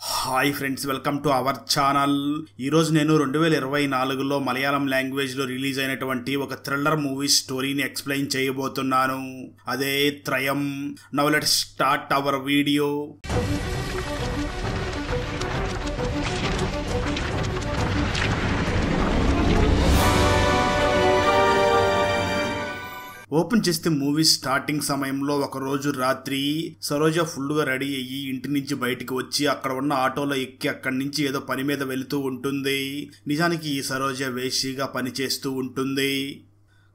Hi friends, welcome to our channel. ఈరోజు నేను 2024లో మలయాళం లాంగ్వేజ్లో రిలీజ్ అయినటువంటి ఒక థ్రిల్లర్ మూవీ స్టోరీని ఎక్స్ప్లెయిన్ చేయబోతున్నాను. అదే త్రయం. Now let's start our video. Open చేస్తే మూవీ స్టార్టింగ్ సమయంలో ఒకరోజు రాత్రి సరోజ ఫుల్గా రెడీ అయ్యి ఇంటి నుంచి బయటికి వచ్చి అక్కడ ఉన్న ఆటోలో ఎక్కి అక్కడి నుంచి ఏదో పని మీద వెళుతూ ఉంటుంది. నిజానికి ఈ సరోజ వేషిగా పని చేస్తూ ఉంటుంది.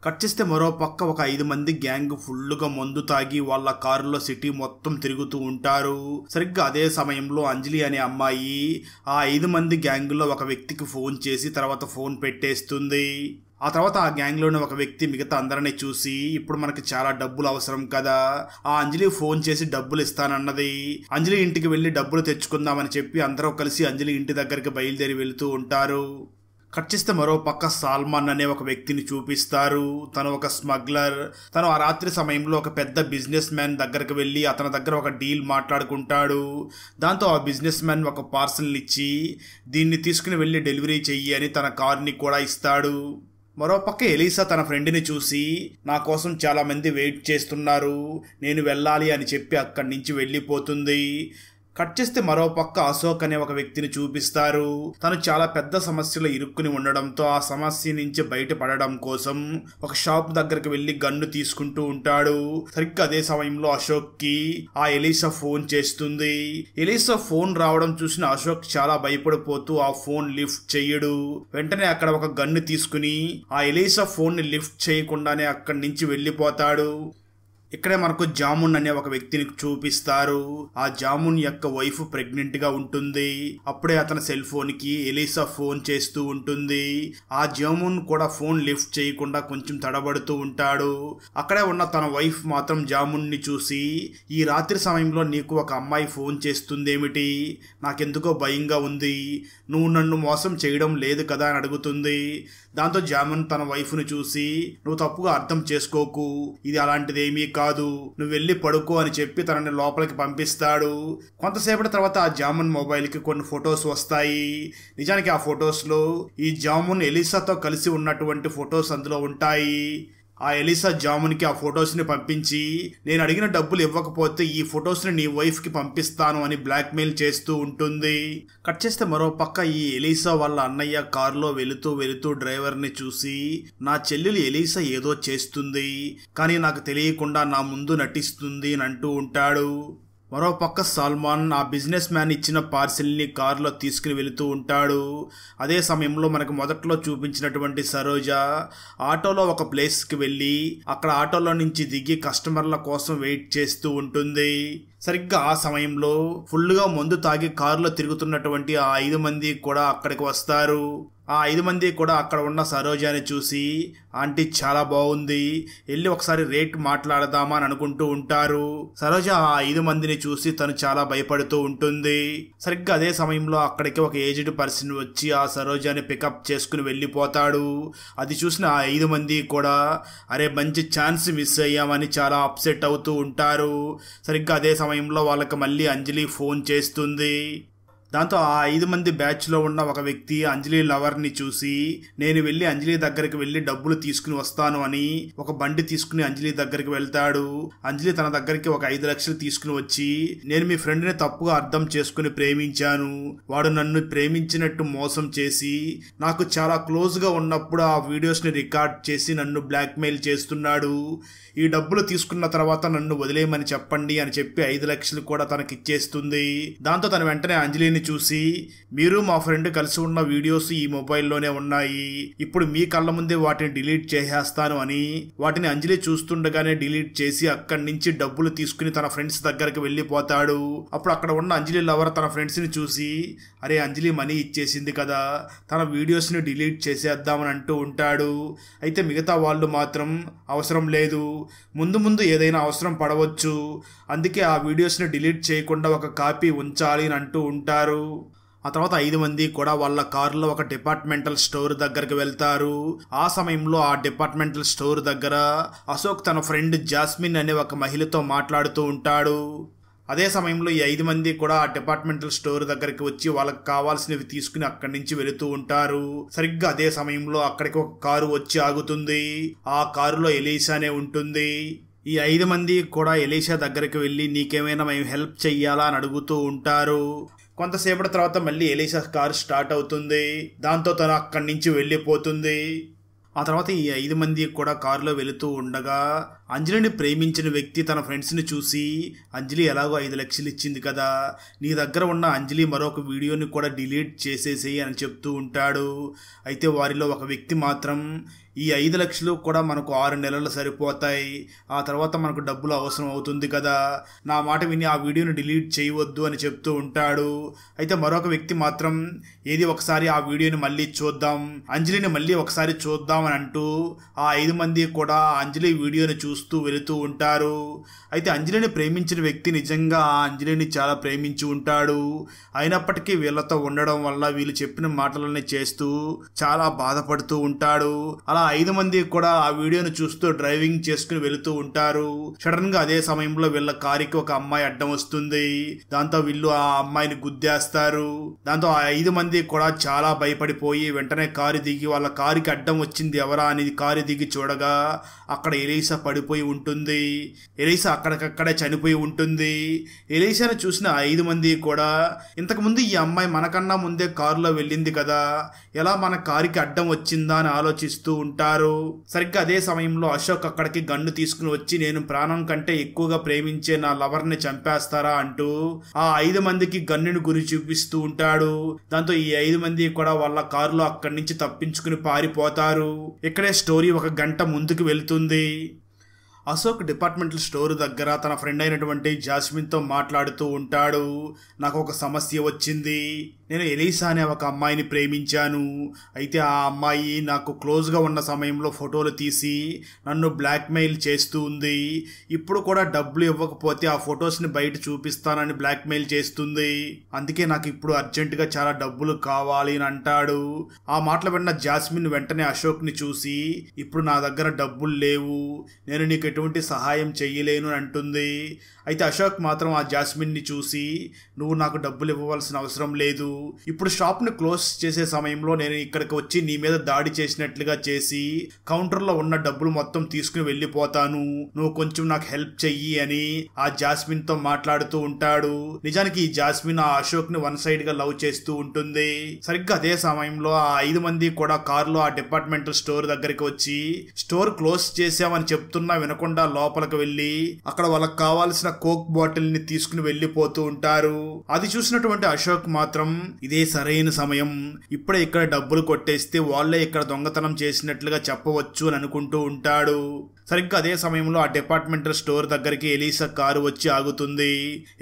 కట్ చేస్తే మరో పక్క ఒక 5 మంది గ్యాంగ్ ఫుల్గా మందు తాగి వాళ్ళ కారులో సిటీ మొత్తం తిరుగుతూ ఉంటారు. సరిగ్గా అదే సమయంలో అంజలి అనే అమ్మాయి ఆ 5 మంది గ్యాంగ్లో ఒక వ్యక్తికి ఫోన్ చేసి తర్వాత ఫోన్ పెట్టేస్తుంది. ఆ తర్వాత ఆ గ్యాంగ్లోని ఒక వ్యక్తి మిగతా అందరినీ చూసి, ఇప్పుడు మనకి చాలా డబ్బులు అవసరం కదా, ఆ అంజలి ఫోన్ చేసి డబ్బులు ఇస్తానన్నది, అంజలి ఇంటికి వెళ్ళి డబ్బులు తెచ్చుకుందామని చెప్పి అందరూ కలిసి అంజలి ఇంటి దగ్గరికి బయలుదేరి వెళుతూ ఉంటారు. కట్ చేస్తే మరో పక్క సాల్మాన్ అనే ఒక వ్యక్తిని చూపిస్తారు. తను ఒక స్మగ్లర్. తను ఆ రాత్రి సమయంలో ఒక పెద్ద బిజినెస్ మ్యాన్ దగ్గరకు వెళ్ళి అతని దగ్గర ఒక డీల్ మాట్లాడుకుంటాడు. దాంతో ఆ బిజినెస్ మ్యాన్ ఒక పార్సల్ని ఇచ్చి దీన్ని తీసుకుని వెళ్ళి డెలివరీ చెయ్యి అని తన కార్ని కూడా ఇస్తాడు. మరోపక్క ఎలీసా తన ఫ్రెండ్ని చూసి, నా కోసం చాలా మంది వెయిట్ చేస్తున్నారు, నేను వెళ్ళాలి అని చెప్పి అక్కడి నుంచి వెళ్ళిపోతుంది. కట్ చేస్తే మరోపక్క అశోక్ అనే ఒక వ్యక్తిని చూపిస్తారు. తను చాలా పెద్ద సమస్యలో ఇరుక్కుని ఉండడంతో ఆ సమస్య నుంచి బయటపడడం కోసం ఒక షాప్ దగ్గరికి వెళ్లి గన్ను తీసుకుంటూ ఉంటాడు. సరిగ్గా అదే సమయంలో అశోక్ కి ఆ ఎలీసా ఫోన్ చేస్తుంది. ఎలీసా ఫోన్ రావడం చూసిన అశోక్ చాలా భయపడిపోతూ ఆ ఫోన్ లిఫ్ట్ చెయ్యడు. వెంటనే అక్కడ ఒక గన్ను తీసుకుని ఆ ఎలీసా ఫోన్ ని లిఫ్ట్ చేయకుండానే అక్కడి నుంచి వెళ్ళిపోతాడు. ఇక్కడే మనకు జామున్ అనే ఒక వ్యక్తిని చూపిస్తారు. ఆ జామున్ యొక్క వైఫ్ ప్రెగ్నెంట్ గా ఉంటుంది. అప్పుడే అతని సెల్ ఫోన్ కి ఎలీసా ఫోన్ చేస్తూ ఉంటుంది. ఆ జామున్ కూడా ఫోన్ లిఫ్ట్ చేయకుండా కొంచెం తడబడుతూ ఉంటాడు. అక్కడే ఉన్న తన వైఫ్ మాత్రం జామున్ ని చూసి, ఈ రాత్రి సమయంలో నీకు ఒక అమ్మాయి ఫోన్ చేస్తుందేమిటి, నాకెందుకో భయంగా ఉంది, నువ్వు నన్ను మోసం చేయడం లేదు కదా అని అడుగుతుంది. దాంతో జామున్ తన వైఫ్ ని చూసి, నువ్వు తప్పుగా అర్థం చేసుకోకు, ఇది అలాంటిదేమీ కాదు, నువ్వు వెళ్ళి పడుకో అని చెప్పి తనని లోపలికి పంపిస్తాడు. కొంతసేపటి తర్వాత ఆ జామున్ మొబైల్ కి కొన్ని ఫొటోస్ వస్తాయి. నిజానికి ఆ ఫొటోస్ లో ఈ జామున్ ఎలీసాతో కలిసి ఉన్నటువంటి ఫొటోస్ అందులో ఉంటాయి. ఆ ఎలీసా జామున్ కి ఆ ఫొటోస్ ని పంపించి, నేను అడిగిన డబ్బులు ఇవ్వకపోతే ఈ ఫొటోస్ ని నీ వైఫ్ కి పంపిస్తాను అని బ్లాక్ మెయిల్ చేస్తూ ఉంటుంది. కట్ చేస్తే మరో పక్క ఈ ఎలీసా వాళ్ళ అన్నయ్య కారులో వెళుతూ డ్రైవర్ ని చూసి, నా చెల్లెలు ఎలీసా ఏదో చేస్తుంది కానీ నాకు తెలియకుండా నా ముందు నటిస్తుంది అని అంటూ ఉంటాడు. మరో పక్క సల్మాన్ ఆ బిజినెస్ మ్యాన్ ఇచ్చిన పార్సిల్ని కారులో తీసుకుని వెళుతూ ఉంటాడు. అదే సమయంలో మనకు మొదట్లో చూపించినటువంటి సరోజ ఆటోలో ఒక ప్లేస్కి వెళ్ళి అక్కడ ఆటోలో నుంచి దిగి కస్టమర్ల కోసం వెయిట్ చేస్తూ ఉంటుంది. సరిగ్గా ఆ సమయంలో ఫుల్గా మందు తాగి కారులో తిరుగుతున్నటువంటి ఆ 5 మంది కూడా అక్కడికి వస్తారు. ఆ 5 మంది కూడా అక్కడ ఉన్న సరోజాని చూసి, ఆంటీ చాలా బాగుంది, వెళ్ళి ఒకసారి రేట్ మాట్లాడదామా అని అనుకుంటూ ఉంటారు. సరోజ ఆ 5 మందిని చూసి తను చాలా భయపడుతూ ఉంటుంది. సరిగ్గా అదే సమయంలో అక్కడికి ఒక ఏజ్డ్ పర్సన్ వచ్చి ఆ సరోజాని పికప్ చేసుకుని వెళ్ళిపోతాడు. అది చూసిన ఆ 5 మంది కూడా, అరే మంచి ఛాన్స్ మిస్ అయ్యామని చాలా అప్సెట్ అవుతూ ఉంటారు. సరిగ్గా అదే సమయంలో వాళ్ళకి మళ్ళీ అంజలి ఫోన్ చేస్తుంది. దాంతో ఆ 5 మంది బ్యాచ్లో ఉన్న ఒక వ్యక్తి అంజలి లవర్ని చూసి, నేను వెళ్ళి అంజలి దగ్గరికి వెళ్ళి డబ్బులు తీసుకుని వస్తాను అని ఒక బండి తీసుకుని అంజలి దగ్గరికి వెళ్తాడు. అంజలి తన దగ్గరికి ఒక 5 లక్షలు తీసుకుని వచ్చి, నేను మీ ఫ్రెండ్ని తప్పుగా అర్థం చేసుకుని ప్రేమించాను, వాడు నన్ను ప్రేమించినట్టు మోసం చేసి నాకు చాలా క్లోజ్గా ఉన్నప్పుడు ఆ వీడియోస్ని రికార్డ్ చేసి నన్ను బ్లాక్మెయిల్ చేస్తున్నాడు, ఈ డబ్బులు తీసుకున్న తర్వాత నన్ను వదిలేయమని చెప్పండి అని చెప్పి 5 లక్షలు కూడా తనకిచ్చేస్తుంది. దాంతో తను వెంటనే అంజలిని చూసి, మీరు మా ఫ్రెండ్ కలిసి ఉన్న వీడియోస్ ఈ మొబైల్లోనే ఉన్నాయి, ఇప్పుడు మీ కళ్ళ ముందే వాటిని డిలీట్ చేసేస్తాను అని వాటిని అంజలి చూస్తుండగానే డిలీట్ చేసి అక్కడి నుంచి డబ్బులు తీసుకుని తన ఫ్రెండ్స్ దగ్గరికి వెళ్ళిపోతాడు. అప్పుడు అక్కడ ఉన్న అంజలి లవర్ తన ఫ్రెండ్స్ ని చూసి, అరే అంజలి మనీ ఇచ్చేసింది కదా, తన వీడియోస్ ని డిలీట్ చేసేద్దామని అంటూ ఉంటాడు. అయితే మిగతా వాళ్ళు మాత్రం, అవసరం లేదు, ముందు ఏదైనా అవసరం పడవచ్చు, అందుకే ఆ వీడియోస్ని డిలీట్ చేయకుండా ఒక కాపీ ఉంచాలి అని అంటూ ఉంటారు. ఆ తర్వాత 5 మంది కూడా వాళ్ళ కారులో ఒక డిపార్ట్మెంటల్ స్టోర్ దగ్గరికి వెళ్తారు. ఆ సమయంలో ఆ డిపార్ట్మెంటల్ స్టోర్ దగ్గర అశోక్ తన ఫ్రెండ్ జాస్మిన్ అనే ఒక మహిళతో మాట్లాడుతూ ఉంటాడు. అదే సమయంలో ఈ 5 మంది కూడా ఆ డిపార్ట్మెంటల్ స్టోర్ దగ్గరికి వచ్చి వాళ్ళకి కావాల్సినవి తీసుకుని అక్కడి నుంచి వెళుతూ ఉంటారు. సరిగ్గా అదే సమయంలో అక్కడికి ఒక కారు వచ్చి ఆగుతుంది. ఆ కారులో ఎలీషానే ఉంటుంది. ఈ 5 మంది కూడా ఎలీషా దగ్గరికి వెళ్ళి నీకేమైనా మేము హెల్ప్ చెయ్యాలా అని అడుగుతూ ఉంటారు. కొంతసేపటి తర్వాత మళ్ళీ ఎలీషా కారు స్టార్ట్ అవుతుంది. దాంతో తను అక్కడి నుంచి వెళ్ళిపోతుంది. ఆ తర్వాత ఈ 5 మంది కూడా కారులో వెళుతూ ఉండగా అంజలిని ప్రేమించిన వ్యక్తి తన ఫ్రెండ్స్ని చూసి అంజలి ఎలాగో 5 లక్షలు ఇచ్చింది కదా, నీ దగ్గర ఉన్న అంజలి మరొక వీడియోని కూడా డిలీట్ చేసేసేయి అని చెప్తూ ఉంటాడు. అయితే వారిలో ఒక వ్యక్తి మాత్రం ఈ 5 లక్షలు కూడా మనకు 6 నెలలు సరిపోతాయి, ఆ తర్వాత మనకు డబ్బులు అవసరం అవుతుంది కదా, నా మాట విని ఆ వీడియోని డిలీట్ చేయవద్దు అని చెప్తూ ఉంటాడు. అయితే మరొక వ్యక్తి మాత్రం ఏది ఒకసారి ఆ వీడియోని మళ్ళీ చూద్దాం, అంజలిని మళ్ళీ ఒకసారి చూద్దాం అని అంటూ ఆ 5 మంది కూడా అంజలి వీడియోని చూస్తూ వెళుతూ ఉంటారు. అయితే అంజలిని ప్రేమించిన వ్యక్తి నిజంగా ఆ అంజలిని చాలా ప్రేమించి ఉంటాడు. అయినప్పటికీ వీళ్ళతో ఉండడం వల్ల వీళ్ళు చెప్పిన మాటలని చేస్తూ చాలా బాధపడుతూ ఉంటాడు. అలా 5 మంది కూడా ఆ వీడియోను చూస్తూ డ్రైవింగ్ చేసుకుని వెళుతూ ఉంటారు. సడన్ గా అదే సమయంలో వీళ్ళ కారుకి ఒక అమ్మాయి అడ్డం వస్తుంది. దాంతో వీళ్ళు ఆ అమ్మాయిని గుద్దేస్తారు. దాంతో ఆ 5 మంది కూడా చాలా భయపడిపోయి వెంటనే కారు దిగి వాళ్ళ కారుకి అడ్డం వచ్చింది ఎవరా అని కారు దిగి చూడగా అక్కడ ఎలీషా పడిపోయి ఉంటుంది. ఎలీషా అక్కడికక్కడే చనిపోయి ఉంటుంది. ఎలీషాను చూసిన 5 మంది కూడా ఇంతకుముందు ఈ అమ్మాయి మనకన్నా ముందే కారులో వెళ్ళింది కదా, ఎలా మన కారుకి అడ్డం వచ్చిందా అని ఆలోచిస్తూ ఉంటారు. సరిగ్గా అదే సమయంలో అశోక్ అక్కడికి గన్ను తీసుకుని వచ్చి నేను ప్రాణం కంటే ఎక్కువగా ప్రేమించే నా లవర్ని చంపేస్తారా అంటూ ఆ 5 మందికి గన్నుని గురి చూపిస్తూ ఉంటాడు. దాంతో ఈ 5 మంది కూడా వాళ్ళ కారులో అక్కడి నుంచి తప్పించుకుని పారిపోతారు. ఇక్కడే స్టోరీ ఒక గంట ముందుకు వెళ్తుంది. అశోక్ డిపార్ట్మెంటల్ స్టోర్ దగ్గర తన ఫ్రెండ్ అయినటువంటి జాస్మిన్తో మాట్లాడుతూ ఉంటాడు. నాకు ఒక సమస్య వచ్చింది. నేను ఎలీషా అనే ఒక అమ్మాయిని ప్రేమించాను. అయితే ఆ అమ్మాయి నాకు క్లోజ్గా ఉన్న సమయంలో ఫోటోలు తీసి నన్ను బ్లాక్మెయిల్ చేస్తూ ఉంది. ఇప్పుడు కూడా డబ్బులు ఇవ్వకపోతే ఆ ఫొటోస్ని బయట చూపిస్తానని బ్లాక్మెయిల్ చేస్తుంది. అందుకే నాకు ఇప్పుడు అర్జెంటుగా చాలా డబ్బులు కావాలి అని అంటాడు. ఆ మాటలు విన్న జాస్మిన్ వెంటనే అశోక్ని చూసి ఇప్పుడు నా దగ్గర డబ్బులు లేవు, నేను నీకు ఎటువంటి సహాయం చెయ్యలేను అని అంటుంది. అయితే అశోక్ మాత్రం ఆ జాస్మిన్ని చూసి నువ్వు నాకు డబ్బులు ఇవ్వవలసిన అవసరం లేదు, ఇప్పుడు షాప్ని క్లోజ్ చేసే సమయంలో నేను ఇక్కడికి వచ్చి నీ మీద దాడి చేసినట్లుగా చేసి కౌంటర్లో ఉన్న డబ్బులు మొత్తం తీసుకుని వెళ్ళిపోతాను, నువ్వు కొంచెం నాకు హెల్ప్ చెయ్యి అని ఆ జాస్మిన్తో మాట్లాడుతూ ఉంటాడు. నిజానికి ఈ జాస్మిన్ ఆ అశోక్ని వన్ సైడ్గా లవ్ చేస్తూ ఉంటుంది. సరిగ్గా అదే సమయంలో ఆ 5 మంది కూడా కారులో ఆ డిపార్ట్మెంటల్ స్టోర్ దగ్గరికి వచ్చి స్టోర్ క్లోజ్ చేసామని చెప్తున్నా వినకుండా లోపలికి వెళ్ళి అక్కడ వాళ్ళకి కావాల్సిన కోక్ బాటిల్ ని తీసుకుని వెళ్ళిపోతూ ఉంటారు. అది చూసినటువంటి అశోక్ మాత్రం ఇదే సరైన సమయం, ఇప్పుడే ఇక్కడ డబ్బులు కొట్టేస్తే వాళ్ళే ఇక్కడ దొంగతనం చేసినట్లుగా చెప్పవచ్చు అని అనుకుంటూ ఉంటాడు. సరిగ్గా అదే సమయంలో ఆ డిపార్ట్మెంటల్ స్టోర్ దగ్గరికి ఎలీషా కారు వచ్చి ఆగుతుంది.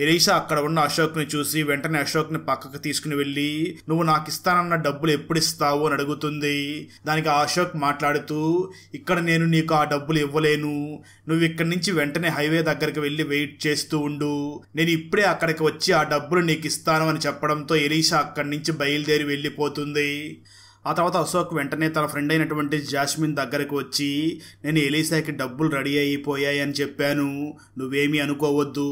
ఎలీషా అక్కడ ఉన్న అశోక్ ని చూసి వెంటనే అశోక్ ని పక్కకు తీసుకుని వెళ్ళి నువ్వు నాకు ఇస్తానన్న డబ్బులు ఎప్పుడు ఇస్తావు అని అడుగుతుంది. దానికి ఆ అశోక్ మాట్లాడుతూ ఇక్కడ నేను నీకు ఆ డబ్బులు ఇవ్వలేను, నువ్వు ఇక్కడి నుంచి వెంటనే హైవే దగ్గరికి వెళ్ళి వెయిట్ చేస్తూ ఉండు, నేను ఇప్పుడే అక్కడికి వచ్చి ఆ డబ్బులు నీకు ఇస్తాను అని చెప్పడంతో ఎలీషా అక్కడి నుంచి బయలుదేరి వెళ్ళిపోతుంది. ఆ తర్వాత అశోక్ వెంటనే తన ఫ్రెండ్ అయినటువంటి జాస్మిన్ దగ్గరకు వచ్చి నేను ఎలీషాకి డబ్బులు రెడీ అయిపోయాయి అని చెప్పాను, నువ్వేమీ అనుకోవద్దు,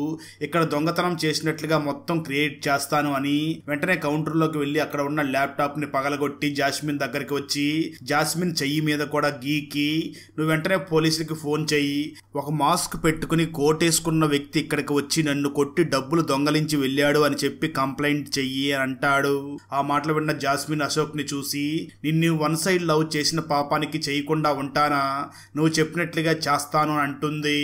ఇక్కడ దొంగతనం చేసినట్లుగా మొత్తం క్రియేట్ చేస్తాను అని వెంటనే కౌంటర్లోకి వెళ్ళి అక్కడ ఉన్న ల్యాప్టాప్ని పగలగొట్టి జాస్మిన్ దగ్గరికి వచ్చి జాస్మిన్ చెయ్యి మీద కూడా గీకి నువ్వు వెంటనే పోలీసులకి ఫోన్ చెయ్యి, ఒక మాస్క్ పెట్టుకుని కోటేసుకున్న వ్యక్తి ఇక్కడికి వచ్చి నన్ను కొట్టి డబ్బులు దొంగలించి వెళ్ళాడు అని చెప్పి కంప్లైంట్ చెయ్యి అని అంటాడు. ఆ మాటలు విన్న జాస్మిన్ అశోక్ని చూసి నిన్ను వన్ సైడ్ లవ్ చేసిన పాపానికి చేయకుండా ఉంటానా, నువ్వు చెప్పినట్లుగా చేస్తాను అని అంటుంది.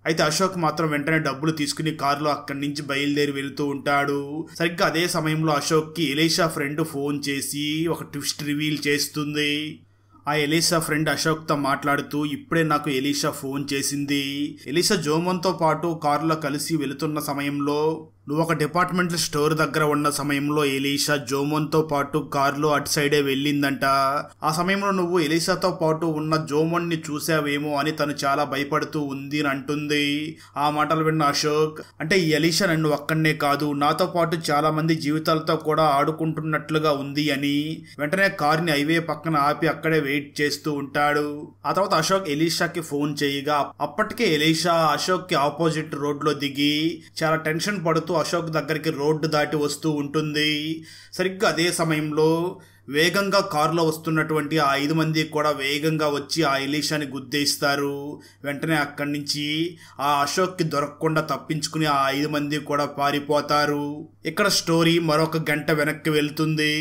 అయితే అశోక్ మాత్రం వెంటనే డబ్బులు తీసుకుని కారులో అక్కడి నుంచి బయలుదేరి వెళుతూ ఉంటాడు. సరిగ్గా అదే సమయంలో అశోక్కి ఎలీషా ఫ్రెండ్ ఫోన్ చేసి ఒక ట్విస్ట్ రివీల్ చేస్తుంది. ఆ ఎలీషా ఫ్రెండ్ అశోక్తో మాట్లాడుతూ ఇప్పుడే నాకు ఎలీషా ఫోన్ చేసింది, ఎలీషా జోమన్తో పాటు కారులో కలిసి వెళుతున్న సమయంలో నువ్వు ఒక డిపార్ట్మెంటల్ స్టోర్ దగ్గర ఉన్న సమయంలో ఎలీషా జోమోన్తో పాటు కారులో అటు సైడే వెళ్ళిందంట. ఆ సమయంలో నువ్వు ఎలీషాతో పాటు ఉన్న జోమోన్ని చూసావేమో అని తను చాలా భయపడుతూ ఉంది అని అంటుంది. ఆ మాటలు విన్న అశోక్, అంటే ఈ ఎలీషా నన్ను ఒక్కడనే కాదు నాతో పాటు చాలా మంది జీవితాలతో కూడా ఆడుకుంటున్నట్లుగా ఉంది అని వెంటనే కారుని హైవే పక్కన ఆపి అక్కడే వెయిట్ చేస్తూ ఉంటాడు. ఆ తర్వాత అశోక్ ఎలీషాకి ఫోన్ చేయగా అప్పటికే ఎలీషా అశోక్ కి ఆపోజిట్ రోడ్ లో దిగి చాలా టెన్షన్ పడుతూ అశోక్ దగ్గరికి రోడ్డు దాటి వస్తూ ఉంటుంది. సరిగ్గా అదే సమయంలో వేగంగా కారులో వస్తున్నటువంటి ఆ 5 మంది కూడా వేగంగా వచ్చి ఆ ఎలీషాని గుద్దేస్తారు. వెంటనే అక్కడి నుంచి ఆ అశోక్కి దొరకకుండా తప్పించుకుని ఆ 5 మంది కూడా పారిపోతారు. ఇక్కడ స్టోరీ మరొక గంట వెనక్కి వెళ్తుంది.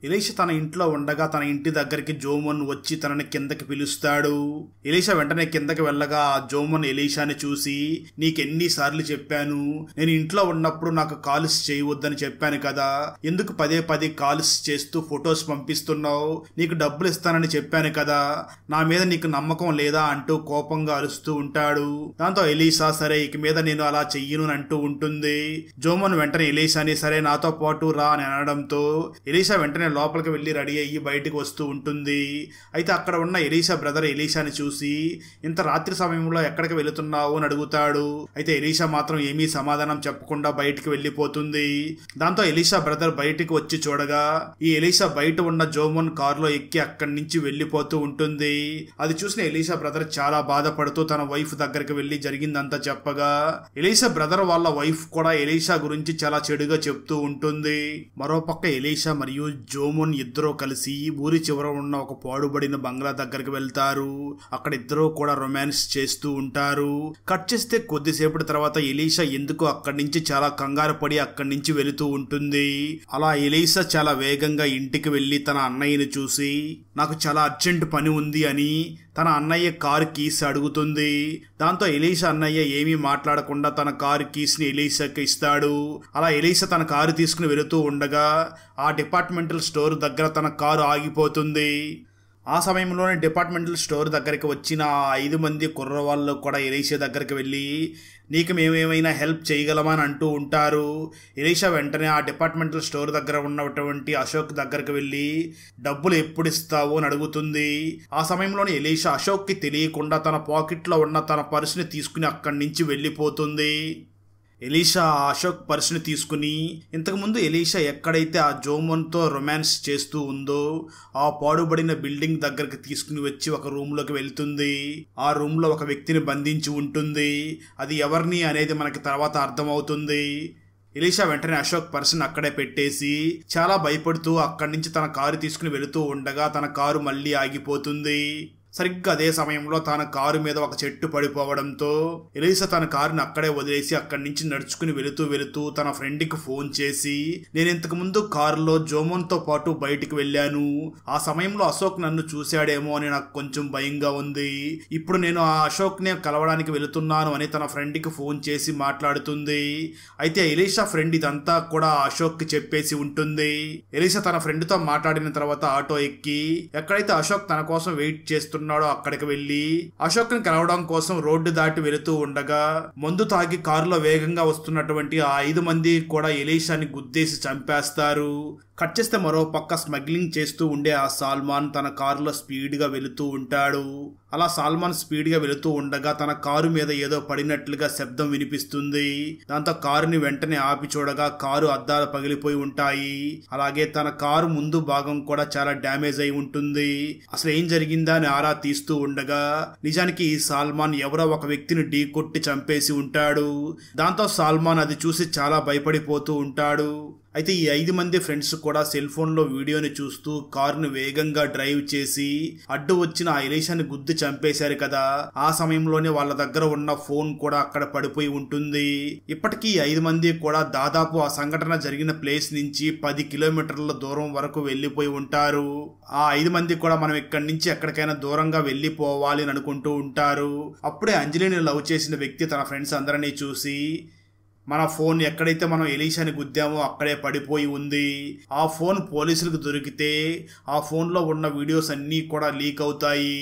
ఎలీషా తన ఇంట్లో ఉండగా తన ఇంటి దగ్గరికి జోమోన్ వచ్చి తనని కిందకి పిలుస్తాడు. ఎలీషా వెంటనే కిందకి వెళ్ళగా ఆ జోమోన్ ఎలీషాని చూసి, నీకెన్నిసార్లు చెప్పాను నేను ఇంట్లో ఉన్నప్పుడు నాకు కాల్స్ చేయవద్దని చెప్పాను కదా, ఎందుకు పదే పదే కాల్స్ చేస్తూ ఫొటోస్ పంపిస్తున్నావు, నీకు డబ్బులు ఇస్తానని చెప్పాను కదా, నా మీద నీకు నమ్మకం లేదా అంటూ కోపంగా అరుస్తూ ఉంటాడు. దాంతో ఎలీషా సరే ఇక మీద నేను అలా చెయ్యను అంటూ ఉంటుంది. జోమోన్ వెంటనే ఎలీషాని సరే నాతో పాటు రా అని అనడంతో ఎలీషా వెంటనే లోపలికి వెళ్లి రెడీ అయ్యి బయటికి వస్తూ ఉంటుంది. అయితే అక్కడ ఉన్న ఎలీషా బ్రదర్ ఎలీషాని చూసి, ఇంత రాత్రి సమయంలో ఎక్కడికి వెళుతున్నావు అని అడుగుతాడు. అయితే ఎలీషా మాత్రం ఏమీ సమాధానం చెప్పకుండా బయటికి వెళ్లిపోతుంది. దాంతో ఎలీషా బ్రదర్ బయటికి వచ్చి చూడగా ఈ ఎలీషా బయట ఉన్న జోమోన్ కారులో ఎక్కి అక్కడి నుంచి వెళ్లిపోతూ ఉంటుంది. అది చూసిన ఎలీషా బ్రదర్ చాలా బాధపడుతూ తన వైఫ్ దగ్గరికి వెళ్లి జరిగిందంతా చెప్పగా ఎలీషా బ్రదర్ వాళ్ళ వైఫ్ కూడా ఎలీషా గురించి చాలా చెడుగా చెప్తూ ఉంటుంది. మరోపక్క ఎలీషా మరియు జోమోన్ ఇద్దరూ కలిసి ఊరి చివర ఉన్న ఒక పాడుబడిన బంగ్లా దగ్గరికి వెళ్తారు. అక్కడ ఇద్దరూ కూడా రొమాన్స్ చేస్తూ ఉంటారు. కట్ చేస్తే కొద్దిసేపటి తర్వాత ఎలీషా ఎందుకు అక్కడి నుంచి చాలా కంగారు పడి అక్కడి నుంచి వెళుతూ ఉంటుంది. అలా ఎలీషా చాలా వేగంగా ఇంటికి వెళ్లి తన అన్నయ్యని చూసి, నాకు చాలా అర్జెంట్ పని ఉంది అని తన అన్నయ్య కారు కీస్ అడుగుతుంది. దాంతో ఎలీషా అన్నయ్య ఏమీ మాట్లాడకుండా తన కారు కీస్ ని ఎలీషాకి ఇస్తాడు. అలా ఎలీషా తన కారు తీసుకుని వెళుతూ ఉండగా ఆ డిపార్ట్మెంటల్ స్టోర్ దగ్గర తన కారు ఆగిపోతుంది. ఆ సమయంలోనే డిపార్ట్మెంటల్ స్టోర్ దగ్గరికి వచ్చిన ఆ 5 మంది కుర్రవాళ్ళు కూడా ఎలీషా దగ్గరికి వెళ్ళి, నీకు మేమేమైనా హెల్ప్ చేయగలమని అంటూ ఉంటారు. ఎలీషా వెంటనే ఆ డిపార్ట్మెంటల్ స్టోర్ దగ్గర ఉన్నటువంటి అశోక్ దగ్గరికి వెళ్ళి డబ్బులు ఎప్పుడు ఇస్తావు అని అడుగుతుంది. ఆ సమయంలోనే ఎలీషా అశోక్కి తెలియకుండా తన పాకెట్లో ఉన్న తన పర్సుని తీసుకుని అక్కడి నుంచి వెళ్ళిపోతుంది. ఎలీషా ఆ అశోక్ పర్సుని తీసుకుని ఇంతకుముందు ఎలీషా ఎక్కడైతే ఆ జోమోన్తో రొమాన్స్ చేస్తూ ఉందో ఆ పాడుబడిన బిల్డింగ్ దగ్గరికి తీసుకుని వచ్చి ఒక రూమ్లోకి వెళ్తుంది. ఆ రూమ్లో ఒక వ్యక్తిని బంధించి ఉంటుంది. అది ఎవరిని అనేది మనకి తర్వాత అర్థమవుతుంది. ఎలీషా వెంటనే అశోక్ పర్సన్ అక్కడే పెట్టేసి చాలా భయపడుతూ అక్కడి నుంచి తన కారు తీసుకుని వెళుతూ ఉండగా తన కారు మళ్ళీ ఆగిపోతుంది. సరిగ్గా అదే సమయంలో తన కారు మీద ఒక చెట్టు పడిపోవడంతో ఎలీషా తన కారుని అక్కడే వదిలేసి అక్కడి నుంచి నడుచుకుని వెళుతూ తన ఫ్రెండ్కి ఫోన్ చేసి, నేను ఇంతకు ముందు కారులో జోమోన్తో పాటు బయటికి వెళ్ళాను, ఆ సమయంలో అశోక్ నన్ను చూశాడేమో అని నాకు కొంచెం భయంగా ఉంది, ఇప్పుడు నేను ఆ అశోక్నే కలవడానికి వెళుతున్నాను అని తన ఫ్రెండ్కి ఫోన్ చేసి మాట్లాడుతుంది. అయితే ఎలీషా ఫ్రెండ్ ఇదంతా కూడా అశోక్కి చెప్పేసి ఉంటుంది. ఎలీషా తన ఫ్రెండ్తో మాట్లాడిన తర్వాత ఆటో ఎక్కి ఎక్కడైతే అశోక్ తన కోసం వెయిట్ చేస్తున్నాడో అక్కడికి వెళ్లి అశోక్ ని కలవడం కోసం రోడ్డు దాటి వెళుతూ ఉండగా మందు తాగి కారులో వేగంగా వస్తున్నటువంటి ఆ 5 మంది కూడా ఎలీషాని గుద్దేసి చంపేస్తారు. కట్ చేస్తే మరో పక్క స్మగ్లింగ్ చేస్తూ ఉండే ఆ సాల్మాన్ తన కారులో స్పీడ్గా వెళుతూ ఉంటాడు. అలా సాల్మాన్ స్పీడ్గా వెళుతూ ఉండగా తన కారు మీద ఏదో పడినట్లుగా శబ్దం వినిపిస్తుంది. దాంతో కారుని వెంటనే ఆపి చూడగా కారు అద్దాలు పగిలిపోయి ఉంటాయి. అలాగే తన కారు ముందు భాగం కూడా చాలా డ్యామేజ్ అయి ఉంటుంది. అసలు ఏం జరిగిందా అని ఆరా తీస్తూ ఉండగా నిజానికి ఈ సాల్మాన్ ఎవరో ఒక వ్యక్తిని ఢీ కొట్టి చంపేసి ఉంటాడు. దాంతో సాల్మాన్ అది చూసి చాలా భయపడిపోతూ ఉంటాడు. అయితే ఈ 5 మంది ఫ్రెండ్స్ కూడా సెల్ ఫోన్లో వీడియోని చూస్తూ కారును వేగంగా డ్రైవ్ చేసి అడ్డు వచ్చిన ఆ ఎలీషాని గుద్ది చంపేశారు కదా, ఆ సమయంలోనే వాళ్ళ దగ్గర ఉన్న ఫోన్ కూడా అక్కడ పడిపోయి ఉంటుంది. ఇప్పటికీ 5 మంది కూడా దాదాపు ఆ సంఘటన జరిగిన ప్లేస్ నుంచి 10 కిలోమీటర్ల దూరం వరకు వెళ్లిపోయి ఉంటారు. ఆ 5 మంది కూడా మనం ఇక్కడి నుంచి ఎక్కడికైనా దూరంగా వెళ్లిపోవాలి అని అనుకుంటూ ఉంటారు. అప్పుడే అంజలిని లవ్ చేసిన వ్యక్తి తన ఫ్రెండ్స్ అందరినీ చూసి, మన ఫోన్ ఎక్కడైతే మనం ఎలీషాని గుద్దామో అక్కడే పడిపోయి ఉంది. ఆ ఫోన్ పోలీసులకు దొరికితే ఆ ఫోన్లో ఉన్న వీడియోస్ అన్నీ కూడా లీక్ అవుతాయి.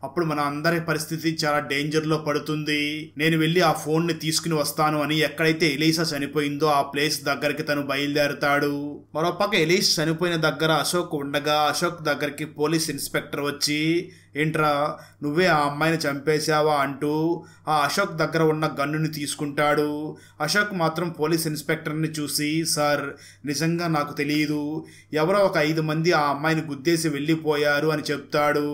అప్పుడు మన అందరి పరిస్థితి చాలా డేంజర్లో పడుతుంది. నేను వెళ్ళి ఆ ఫోన్ని తీసుకుని వస్తాను అని ఎక్కడైతే ఎలీషా చనిపోయిందో ఆ ప్లేస్ దగ్గరికి తను బయలుదేరుతాడు. మరోపక్క ఎలీష్ చనిపోయిన దగ్గర అశోక్ ఉండగా అశోక్ దగ్గరికి పోలీస్ ఇన్స్పెక్టర్ వచ్చి, ఏంట్రా నువ్వే ఆ అమ్మాయిని చంపేశావా అంటూ ఆ అశోక్ దగ్గర ఉన్న గన్నుని తీసుకుంటాడు. అశోక్ మాత్రం పోలీస్ ఇన్స్పెక్టర్ని చూసి, సార్ నిజంగా నాకు తెలియదు, ఎవరో ఒక 5 మంది ఆ అమ్మాయిని గుద్దేసి వెళ్ళిపోయారు అని చెప్తాడు.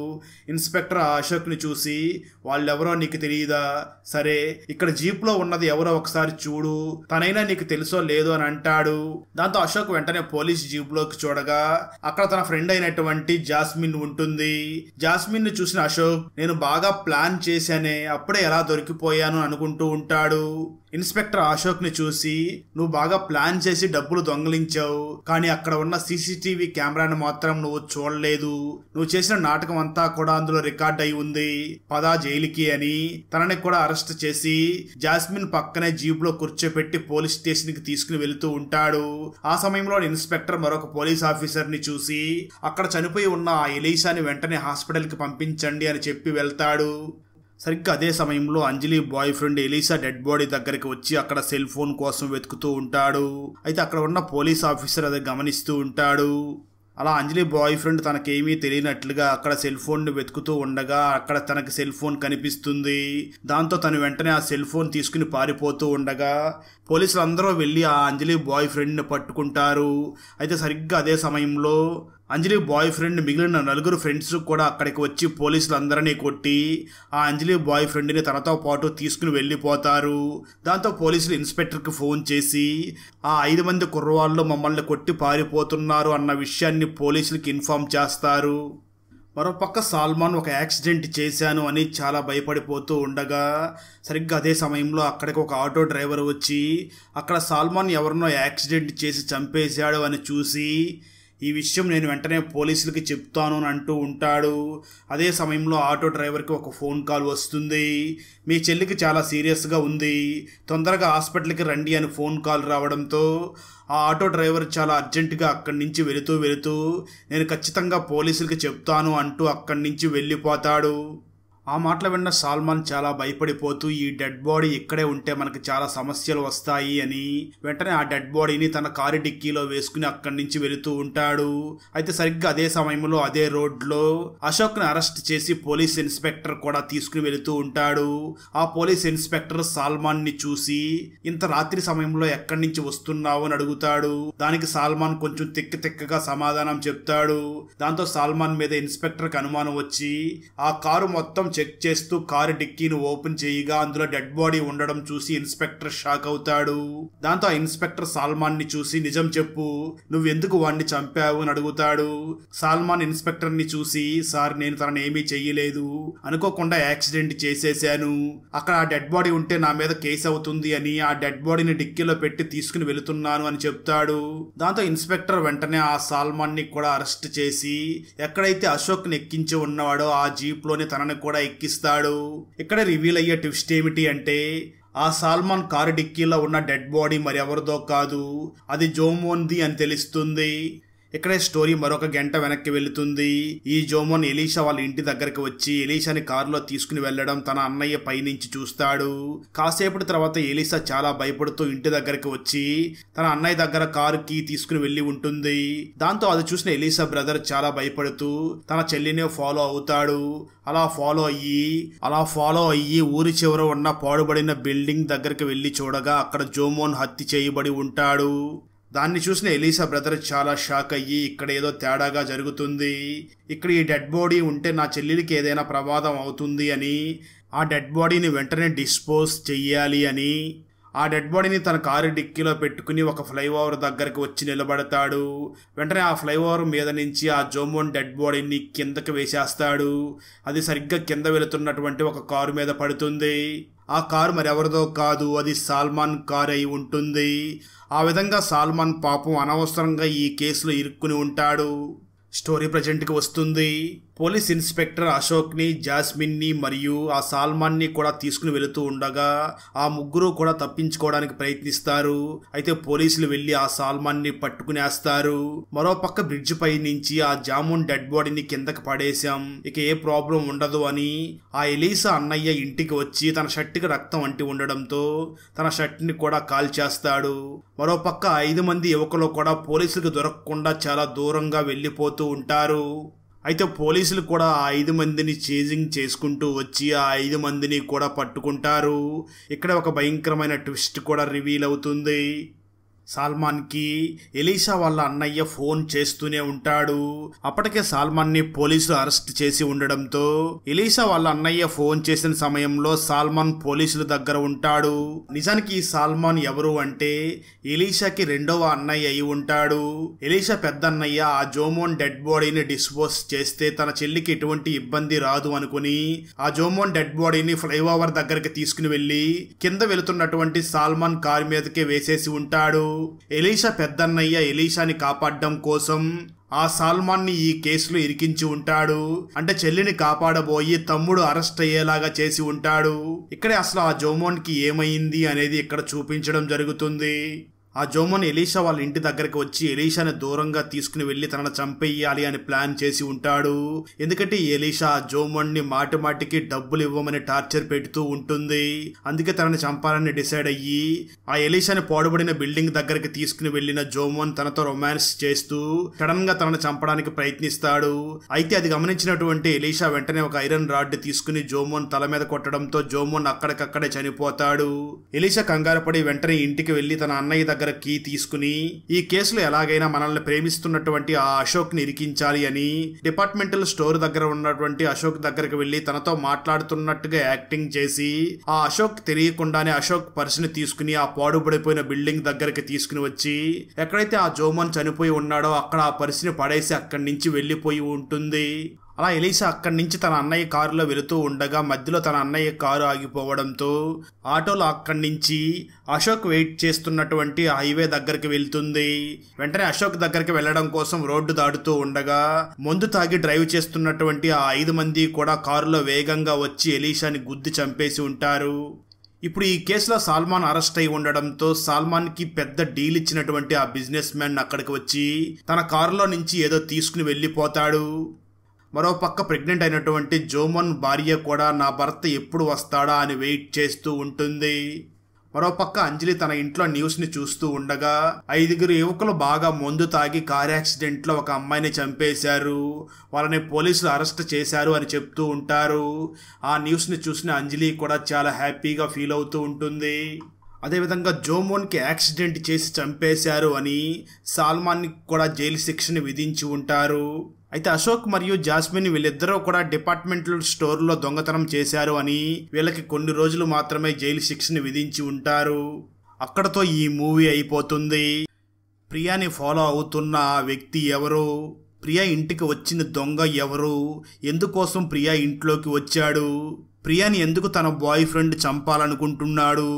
ఇన్స్పెక్టర్ ఆ అశోక్ని చూసి, వాళ్ళెవరో నీకు తెలియదా? సరే ఇక్కడ జీప్లో ఉన్నది ఎవరో ఒకసారి చూడు, తనైనా నీకు తెలుసో లేదో అని అంటాడు. దాంతో అశోక్ వెంటనే పోలీస్ జీప్లోకి చూడగా అక్కడ తన ఫ్రెండ్ అయినటువంటి జాస్మిన్ ఉంటుంది. జాస్మిన్ చూసిన అశోక్, నేను బాగా ప్లాన్ చేశానే, అప్పుడే ఎలా దొరికిపోయాను అనుకుంటూ ఉంటాడు. ఇన్స్పెక్టర్ అశోక్ ని చూసి, నువ్వు బాగా ప్లాన్ చేసి డబ్బులు దొంగలించావు, కానీ అక్కడ ఉన్న సీసీటీవీ కెమెరాను మాత్రం నువ్వు చూడలేదు. నువ్వు చేసిన నాటకం అంతా కూడా అందులో రికార్డ్ అయి ఉంది, పదా జైలుకి అని తనని కూడా అరెస్ట్ చేసి జాస్మిన్ పక్కనే జీప్ లో కూర్చోపెట్టి పోలీస్ స్టేషన్ కి తీసుకుని వెళుతూ ఉంటాడు. ఆ సమయంలో ఇన్స్పెక్టర్ మరొక పోలీస్ ఆఫీసర్ ని చూసి, అక్కడ చనిపోయి ఉన్న ఆ ఎలీషాని వెంటనే హాస్పిటల్ కి పంపించండి అని చెప్పి వెళ్తాడు. సరిగ్గా అదే సమయంలో Anjali boy friend Elisha dead body దగ్గరికి వచ్చి అక్కడ సెల్ ఫోన్ కోసం వెతుకుతూ ఉంటాడు. అయితే అక్కడ ఉన్న పోలీస్ ఆఫీసర్ అది గమనిస్తూ ఉంటాడు. అలా అంజలి బాయ్ ఫ్రెండ్ తనకేమీ తెలియనట్లుగా అక్కడ సెల్ ఫోన్ ని వెతుకుతూ ఉండగా అక్కడ తనకి సెల్ ఫోన్ కనిపిస్తుంది. దాంతో తను వెంటనే ఆ సెల్ ఫోన్ తీసుకుని పారిపోతూ ఉండగా పోలీసులు అందరూ వెళ్ళి ఆ అంజలి బాయ్ ఫ్రెండ్ ని పట్టుకుంటారు. అయితే సరిగ్గా అదే సమయంలో అంజలి బాయ్ ఫ్రెండ్ మిగిలిన 4 ఫ్రెండ్స్ కూడా అక్కడికి వచ్చి పోలీసులందరినీ కొట్టి ఆ అంజలి బాయ్ ఫ్రెండ్ని తనతో పాటు తీసుకుని వెళ్ళిపోతారు. దాంతో పోలీసులు ఇన్స్పెక్టర్కి ఫోన్ చేసి ఆ 5 మంది కుర్రవాళ్ళు మమ్మల్ని కొట్టి పారిపోతున్నారు అన్న విషయాన్ని పోలీసులకి ఇన్ఫార్మ్ చేస్తారు. మరోపక్క సల్మాన్ ఒక యాక్సిడెంట్ చేశాను అని చాలా భయపడిపోతూ ఉండగా సరిగ్గా అదే సమయంలో అక్కడికి ఒక ఆటో డ్రైవర్ వచ్చి అక్కడ సల్మాన్ ఎవరినో యాక్సిడెంట్ చేసి చంపేశాడు అని చూసి, ఈ విషయం నేను వెంటనే పోలీసులకి చెప్తాను అని అంటూ ఉంటాడు. అదే సమయంలో ఆటో డ్రైవర్కి ఒక ఫోన్ కాల్ వస్తుంది. మీ చెల్లికి చాలా సీరియస్గా ఉంది, తొందరగా హాస్పిటల్కి రండి అని ఫోన్ కాల్ రావడంతో ఆ ఆటో డ్రైవర్ చాలా అర్జెంటుగా అక్కడి నుంచి వెళుతూ నేను ఖచ్చితంగా పోలీసులకి చెప్తాను అంటూ అక్కడి నుంచి వెళ్ళిపోతాడు. ఆ మాటలు విన్న సల్మాన్ చాలా భయపడిపోతూ ఈ డెడ్ బాడీ ఇక్కడే ఉంటే మనకి చాలా సమస్యలు వస్తాయి అని వెంటనే ఆ డెడ్ బాడీని తన కారు డిక్కీలో వేసుకుని అక్కడి నుంచి వెళుతూ ఉంటాడు. అయితే సరిగ్గా అదే సమయంలో అదే రోడ్లో అశోక్ని అరెస్ట్ చేసి పోలీస్ ఇన్స్పెక్టర్ కూడా తీసుకుని వెళుతూ ఉంటాడు. ఆ పోలీస్ ఇన్స్పెక్టర్ సల్మాన్ ని చూసి, ఇంత రాత్రి సమయంలో ఎక్కడి నుంచి వస్తున్నావు అని అడుగుతాడు. దానికి సల్మాన్ కొంచెం తిక్కగా సమాధానం చెప్తాడు. దాంతో సల్మాన్ మీద ఇన్స్పెక్టర్కి అనుమానం వచ్చి ఆ కారు మొత్తం చెక్ చేస్తూ కారు డిక్కీని ఓపెన్ చేయగా అందులో డెడ్ బాడీ ఉండడం చూసి ఇన్స్పెక్టర్ షాక్ అవుతాడు. దాంతో ఆ ఇన్స్పెక్టర్ సల్మాన్ ని చూసి, నిజం చెప్పు, నువ్వెందుకు వాడిని చంపావు అని అడుగుతాడు. సల్మాన్ ఇన్స్పెక్టర్ ని చూసి, సార్ నేను తనని ఏమీ చెయ్యలేదు, అనుకోకుండా యాక్సిడెంట్ చేసేశాను, అక్కడ ఆ డెడ్ బాడీ ఉంటే నా మీద కేసు అవుతుంది అని ఆ డెడ్ బాడీని డిక్కీలో పెట్టి తీసుకుని వెళుతున్నాను అని చెప్తాడు. దాంతో ఇన్స్పెక్టర్ వెంటనే ఆ సల్మాన్ ని కూడా అరెస్ట్ చేసి ఎక్కడైతే అశోక్ ని ఎక్కించి ఉన్నవాడో ఆ జీప్ లోనే తనని కూడా ఎక్కిస్తాడు. ఇక్కడ రివీల్ అయ్యే ట్విస్ట్ ఏమిటి అంటే ఆ సల్మాన్ కారు డిక్కీలో ఉన్న డెడ్ బాడీ మరి ఎవరిదో కాదు, అది జోమోన్ది అని తెలుస్తుంది. ఇక్కడే స్టోరీ మరొక గంట వెనక్కి వెళుతుంది. ఈ జోమోన్ ఎలీషా వాళ్ళ ఇంటి దగ్గరికి వచ్చి ఎలీషాని కారులో తీసుకుని వెళ్లడం తన అన్నయ్య పైనుంచి చూస్తాడు. కాసేపటి తర్వాత ఎలీషా చాలా భయపడుతూ ఇంటి దగ్గరికి వచ్చి తన అన్నయ్య దగ్గర కారు కీ తీసుకుని వెళ్లి ఉంటుంది. దాంతో అది చూసిన ఎలీషా బ్రదర్ చాలా భయపడుతూ తన చెల్లినే ఫాలో అవుతాడు. అలా ఫాలో అయ్యి ఊరి చివర ఉన్న పాడుబడిన బిల్డింగ్ దగ్గరికి వెళ్లి చూడగా అక్కడ జోమోన్ హత్య చేయబడి ఉంటాడు. దాన్ని చూసిన ఎలీషా బ్రదర్ చాలా షాక్ అయ్యి ఇక్కడ ఏదో తేడాగా జరుగుతుంది, ఇక్కడ ఈ డెడ్ బాడీ ఉంటే నా చెల్లెలికి ఏదైనా ప్రమాదం అవుతుంది అని ఆ డెడ్ బాడీని వెంటనే డిస్పోజ్ చెయ్యాలి అని ఆ డెడ్ బాడీని తన కారు డిక్కీలో పెట్టుకుని ఒక ఫ్లైఓవర్ దగ్గరికి వచ్చి నిలబడతాడు. వెంటనే ఆ ఫ్లైఓవర్ మీద నుంచి ఆ జోమోన్ డెడ్ బాడీని కిందకి వేసేస్తాడు. అది సరిగ్గా కింద వెళుతున్నటువంటి ఒక కారు మీద పడుతుంది. ఆ కారు మరెవరిదో కాదు, అది సల్మాన్ కారు అయి ఉంటుంది. ఆ విధంగా సల్మాన్ పాపం అనవసరంగా ఈ కేసులో ఇరుక్కుని ఉంటాడు. స్టోరీ ప్రజెంట్కి వస్తుంది. పోలీస్ ఇన్స్పెక్టర్ అశోక్ ని, జాస్మిన్ ని మరియు ఆ సల్మాన్ ని కూడా తీసుకుని వెళుతూ ఉండగా ఆ ముగ్గురు కూడా తప్పించుకోవడానికి ప్రయత్నిస్తారు. అయితే పోలీసులు వెళ్లి ఆ సల్మాన్ ని పట్టుకునేస్తారు. మరోపక్క బ్రిడ్జ్ పై నుంచి ఆ జామున్ డెడ్ బాడీని కిందకి పడేశాం, ఇక ఏ ప్రాబ్లం ఉండదు అని ఆ ఎలీసా అన్నయ్య ఇంటికి వచ్చి తన షర్టుకి రక్తం అంటి ఉండడంతో తన షర్ట్ ని కూడా కాల్చేస్తాడు. మరోపక్క 5 మంది యువకులు కూడా పోలీసులకు దొరకకుండా చాలా దూరంగా వెళ్లిపోతూ ఉంటారు. అయితే పోలీసులు కూడా ఆ 5 మందిని చేజింగ్ చేసుకుంటూ వచ్చి ఆ 5 మందిని కూడా పట్టుకుంటారు. ఇక్కడ ఒక భయంకరమైన ట్విస్ట్ కూడా రివీల్ అవుతుంది. సల్మాన్కి ఎలీసా వాళ్ళ అన్నయ్య ఫోన్ చేస్తూనే ఉంటాడు. అప్పటికే సల్మాన్ని పోలీసులు అరెస్ట్ చేసి ఉండడంతో ఎలీసా వాళ్ళ అన్నయ్య ఫోన్ చేసిన సమయంలో సల్మాన్ పోలీసుల దగ్గర ఉంటాడు. నిజానికి ఈ సల్మాన్ ఎవరు అంటే ఎలీసాకి 2వ అన్నయ్య అయి ఉంటాడు. ఎలీసా పెద్ద అన్నయ్య ఆ జోమోన్ డెడ్ బాడీని డిస్పోజ్ చేస్తే తన చెల్లికి ఎటువంటి ఇబ్బంది రాదు అనుకుని ఆ జోమోన్ డెడ్ బాడీని ఫ్లైఓవర్ దగ్గరికి తీసుకుని వెళ్లి కింద వెళుతున్నటువంటి సల్మాన్ కారు మీదకే వేసేసి ఉంటాడు. ఎలీసా పెద్దన్నయ్య ఎలీసాని కాపాడడం కోసం ఆ సల్మాన్ ని ఈ కేసులో ఇరికించి ఉంటాడు. అంటే చెల్లిని కాపాడబోయి తమ్ముడు అరెస్ట్ అయ్యేలాగా చేసి ఉంటాడు. ఇక్కడే అసలు ఆ జోమోన్ కి ఏమైంది అనేది ఇక్కడ చూపించడం జరుగుతుంది. ఆ జోమోన్ ఎలీసా వాళ్ళ ఇంటి దగ్గరికి వచ్చి ఎలీసాని దూరంగా తీసుకుని వెళ్లి తనను చంపేయాలి అని ప్లాన్ చేసి ఉంటాడు. ఎందుకంటే ఎలీసా ఆ జోమోన్ ని మాటిమాటికి డబ్బులు ఇవ్వమని టార్చర్ పెడుతూ ఉంటుంది. అందుకే తనని చంపాలని డిసైడ్ అయ్యి ఆ ఎలీసాని పాడుబడిన బిల్డింగ్ దగ్గరికి తీసుకుని వెళ్లిన జోమోన్ తనతో రొమాన్స్ చేస్తూ సడన్ గా తనను చంపడానికి ప్రయత్నిస్తాడు. అయితే అది గమనించినటువంటి ఎలీసా వెంటనే ఒక ఐరన్ రాడ్ తీసుకుని జోమోన్ తల మీద కొట్టడంతో జోమోన్ అక్కడికక్కడే చనిపోతాడు. ఎలీసా కంగారు పడి వెంటనే ఇంటికి వెళ్లి తన అన్నయ్య దగ్గర కీ తీసుకుని ఈ కేసులో ఎలాగైనా మనల్ని ప్రేమిస్తున్నటువంటి ఆ అశోక్ ని ఇరికించాలి అని డిపార్ట్మెంటల్ స్టోర్ దగ్గర ఉన్నటువంటి అశోక్ దగ్గరికి వెళ్లి తనతో మాట్లాడుతున్నట్టుగా యాక్టింగ్ చేసి ఆ అశోక్ తెలియకుండానే అశోక్ పర్స్ ని తీసుకుని ఆ పాడుపడిపోయిన బిల్డింగ్ దగ్గరికి తీసుకుని వచ్చి ఎక్కడైతే ఆ జోమోన్ చనిపోయి ఉన్నాడో అక్కడ ఆ పర్స్ ని పడేసి అక్కడి నుంచి వెళ్లిపోయి ఉంటుంది. అలా ఎలీసా అక్కడి నుంచి తన అన్నయ్య కారులో వెళుతూ ఉండగా మధ్యలో తన అన్నయ్య కారు ఆగిపోవడంతో ఆటోలో అక్కడి నుంచి అశోక్ వెయిట్ చేస్తున్నటువంటి హైవే దగ్గరికి వెళ్తుంది. వెంటనే అశోక్ దగ్గరికి వెళ్లడం కోసం రోడ్డు దాటుతూ ఉండగా మందు తాగి డ్రైవ్ చేస్తున్నటువంటి ఆ 5 మంది కూడా కారులో వేగంగా వచ్చి ఎలీసాని గుద్ది చంపేసి ఉంటారు. ఇప్పుడు ఈ కేసులో సల్మాన్ అరెస్ట్ అయి ఉండడంతో సల్మాన్ కి పెద్ద డీల్ ఇచ్చినటువంటి ఆ బిజినెస్ మ్యాన్ అక్కడికి వచ్చి తన కారులో నుంచి ఏదో తీసుకుని వెళ్లిపోతాడు. మరోపక్క ప్రెగ్నెంట్ అయినటువంటి జోమోన్ భార్య కూడా నా భర్త ఎప్పుడు వస్తాడా అని వెయిట్ చేస్తూ ఉంటుంది. మరోపక్క అంజలి తన ఇంట్లో న్యూస్ ని చూస్తూ ఉండగా 5 యువకులు బాగా మందు తాగి కార్ యాక్సిడెంట్ లో ఒక అమ్మాయిని చంపేశారు, వాళ్ళని పోలీసులు అరెస్ట్ చేశారు అని చెప్తూ ఉంటారు. ఆ న్యూస్ ని చూసిన అంజలి కూడా చాలా హ్యాపీగా ఫీల్ అవుతూ ఉంటుంది. అదేవిధంగా జోమోన్ కి యాక్సిడెంట్ చేసి చంపేశారు అని సల్మాన్ కి కూడా జైలు శిక్షని విధించి ఉంటారు. అయితే అశోక్ మరియు జాస్మిన్ వీళ్ళిద్దరూ కూడా డిపార్ట్మెంటల్ స్టోర్ లో దొంగతనం చేశారు అని వీళ్ళకి కొన్ని రోజులు మాత్రమే జైలు శిక్షని విధించి ఉంటారు. అక్కడతో ఈ మూవీ అయిపోతుంది. ప్రియాని ఫాలో అవుతున్న ఆ వ్యక్తి ఎవరు, ప్రియా ఇంటికి వచ్చిన దొంగ ఎవరు, ఎందుకోసం ప్రియా ఇంట్లోకి వచ్చాడు, ప్రియాని ఎందుకు తన బాయ్ ఫ్రెండ్ చంపాలనుకుంటున్నాడు,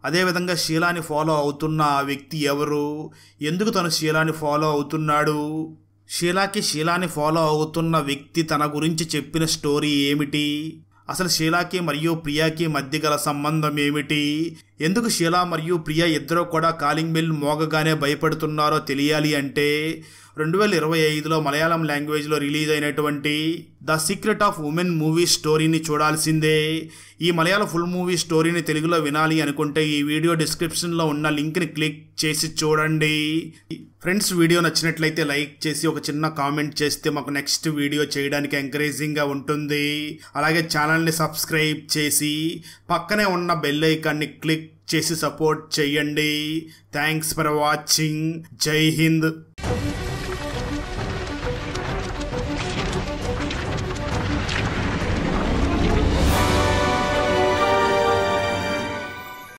అదేవిధంగా షీలాని ఫాలో అవుతున్న ఆ వ్యక్తి ఎవరు, ఎందుకు తను షీలాని ఫాలో అవుతున్నాడు, షీలాని ఫాలో అవుతున్న వ్యక్తి తన గురించి చెప్పిన స్టోరీ ఏమిటి, అసలు షీలాకి మరియు ప్రియాకి మధ్య గల సంబంధం ఏమిటి, ఎందుకు షీలా మరియు ప్రియా ఇద్దరూ కూడా కాలింగ్ బెల్ మోగగానే భయపడుతున్నారో తెలియాలి అంటే 2025లో మలయాళం లాంగ్వేజ్లో రిలీజ్ అయినటువంటి the secret of women movie స్టోరీని చూడాల్సిందే. ఈ మలయాళ ఫుల్ మూవీ స్టోరీని తెలుగులో వినాలి అనుకుంటే ఈ వీడియో డిస్క్రిప్షన్లో ఉన్న లింక్ని క్లిక్ చేసి చూడండి. ఫ్రెండ్స్, వీడియో నచ్చినట్లయితే లైక్ చేసి ఒక చిన్న కామెంట్ చేస్తే మాకు నెక్స్ట్ వీడియో చేయడానికి ఎంకరేజింగ్గా ఉంటుంది. అలాగే ఛానల్ని సబ్స్క్రైబ్ చేసి పక్కనే ఉన్న బెల్ ఐకాన్ని క్లిక్ చేసి సపోర్ట్ చేయండి. Thanks for watching. జై హింద్.